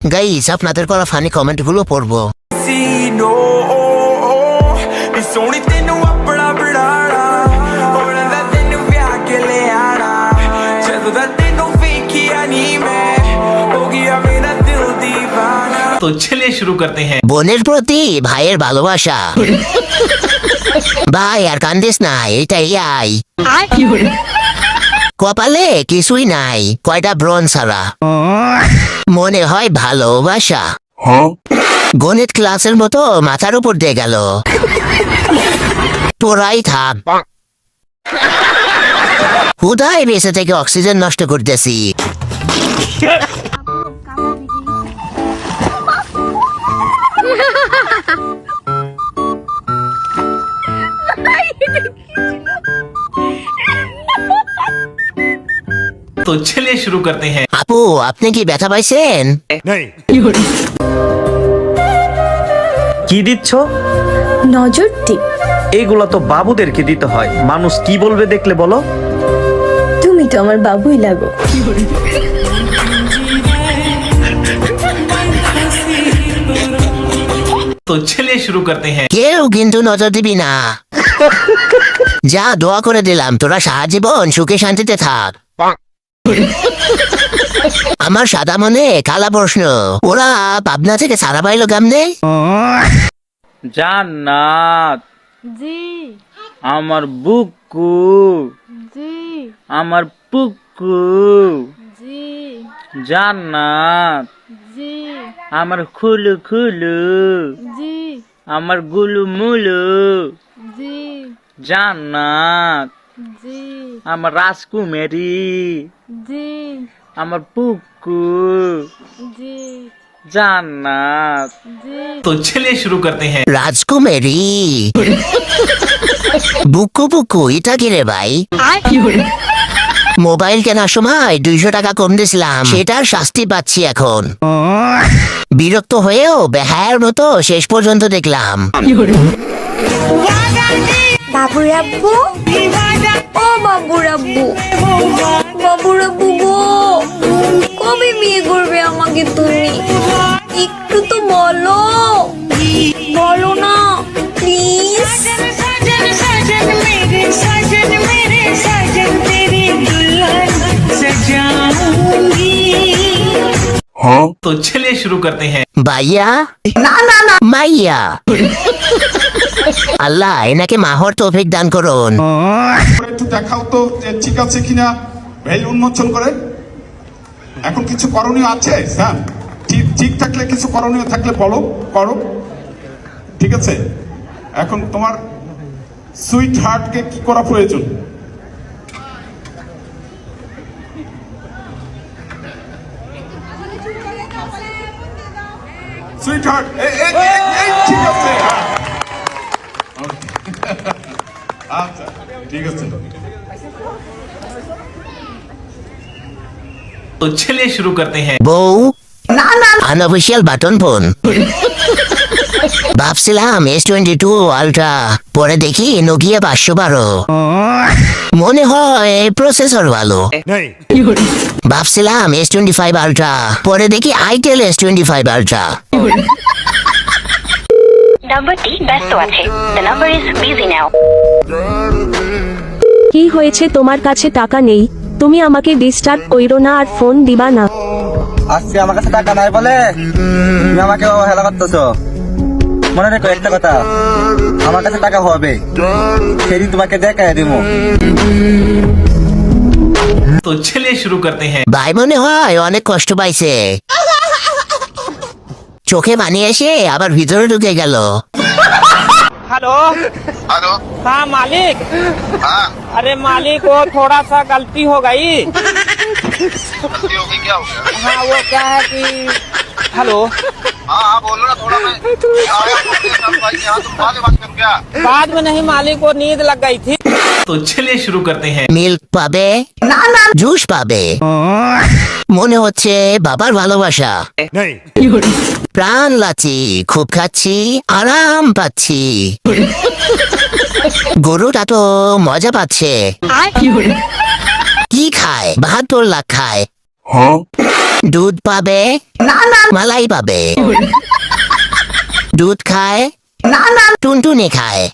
Guys, আপনাদের করা funny comment গুলো পড়বো। तो चलिए शुरू करते हैं। বোনের প্রতি ভাইয়ের ভালোবাসা। ভাই আর কান্দিস না, এটাই আই। কপালে কিছুই নাই, কয়টা ব্রন ছাড়া। মনে হয় ভালোবাসা গণিত ক্লাসের মতো মাথার উপর দিয়ে গেল। তোরাই থাক, হুদায় বেঁচে থেকে অক্সিজেন নষ্ট করতেছি। तो चलिए शुरू करते हैं। আপু, আপনি কি ব্যথা পাইছেন? কি দিচ্ছ? নজর টিপ। এইগুলা তো বাবুদেরকে দিতে হয়, মানুষ কি বলবে দেখলে বলো। তুমি তো আমার বাবুই লাগো। तो चलिए शुरू करते हैं। কেউ কিন্তু নজর দিবি না। যা, দোয়া করে দিলাম, তোরা সারা জীবন সুখে শান্তিতে থাক। আমার সাদা মনে কালা প্রশ্ন, ওরা পাবনা থেকে সারা পাইলো কেমনে? জান্নাত জি আমার বুকু জি আমার পুকু জি জান্নাত জি আমার খুলু খুলু জি আমার গুলু মুলু জি জান্নাত জি আমার রাজকুমারী জি আমার পুকু জি জান্নাত। জি। तो चलिए शुरू करते हैं। রাজকুমারী বুকু বুকু, এটা কি রে ভাই? মোবাইল কেনার সময় 200 টাকা কম দিছিলাম, সেটার শাস্তি পাচ্ছি এখন। বিরক্ত হয়েও বেহায়ার মতো শেষ পর্যন্ত দেখলাম। বাবুর আব্বু, ও বাবুর আব্বু, বাবুর আব্বু গো, কবে বিয়ে করবে আমাকে তুমি? একটু তো বলো, বলো না প্লিজ। तो चलिए शुरू करते हैं। ভাইয়া না না না মাইয়া, আল্লাহ এনাকে মাহর তৌফিক দান করুন। একটু দেখাও তো যে ঠিক আছে কিনা, ভেল উন্মোচন করে। এখন কিছু করণীয় আছে স্যার? ঠিক ঠিক থাকলে, কিছু করণীয় থাকলে বলো, করো। ঠিক আছে, এখন তোমার সুইট হার্টকে কি করা প্রয়োজন? সুইট হার্ট, ঠিক আছে, আচ্ছা ঠিক আছে। तो चलिए शुरू करते हैं। বউ আনঅফিসিয়াল বাটন ফোন। ভাবছিলাম S22 আলট্রা, পরে দেখি নোকিয়া 512। মনে হয় প্রসেসর ভালো। ভাবছিলাম S25 আলট্রা, পরে দেখি আইটেল S25 আলট্রা। নাম্বারটি ব্যস্ত আছে। The number is busy now. কি হয়েছে, তোমার কাছে টাকা নেই? তুমি আমাকে ডিস্টার্ব কইরো না আর ফোন দিবা না। আজকে আমার কাছে টাকা নাই বলে তুমি আমাকে অবহেলা করতেছো। মনে রেখো একটা কথা, আমার কাছে টাকা হবে সেদিন তোমাকে দেখাই দিব। तो चलिए शुरू करते हैं। ভাই মনে হয় অনেক কষ্ট পাইছে, চোখে পানি এসে আবার ভিতরে ঢুকে গেল। Hello hello. हाँ मालिक। हाँ, अरे मालिक, वो थोड़ा सा गलती हो गई। गलती हो गई, क्या हो गया? हाँ वो क्या है कि हेलो, हाँ हाँ बोलो ना, थोड़ा मैं आया हूँ भाई के यहाँ, तुम बाद में बात करूँ क्या? बाद में नहीं मालिक, वो नींद लग गई थी। तो चलिए शुरू करते हैं। মিল্ক পাবে, জুস পাবে। মনে হচ্ছে বাবার ভালোবাসা। প্রাণ লাচি, খুব খাচ্ছি, আরাম পাচ্ছি। গরুটা তো মজা পাচ্ছে। কি খায়? 72 লাখ খায়। দুধ পাবে মালাই পাবে দুধ খায় টুনটুনি খায়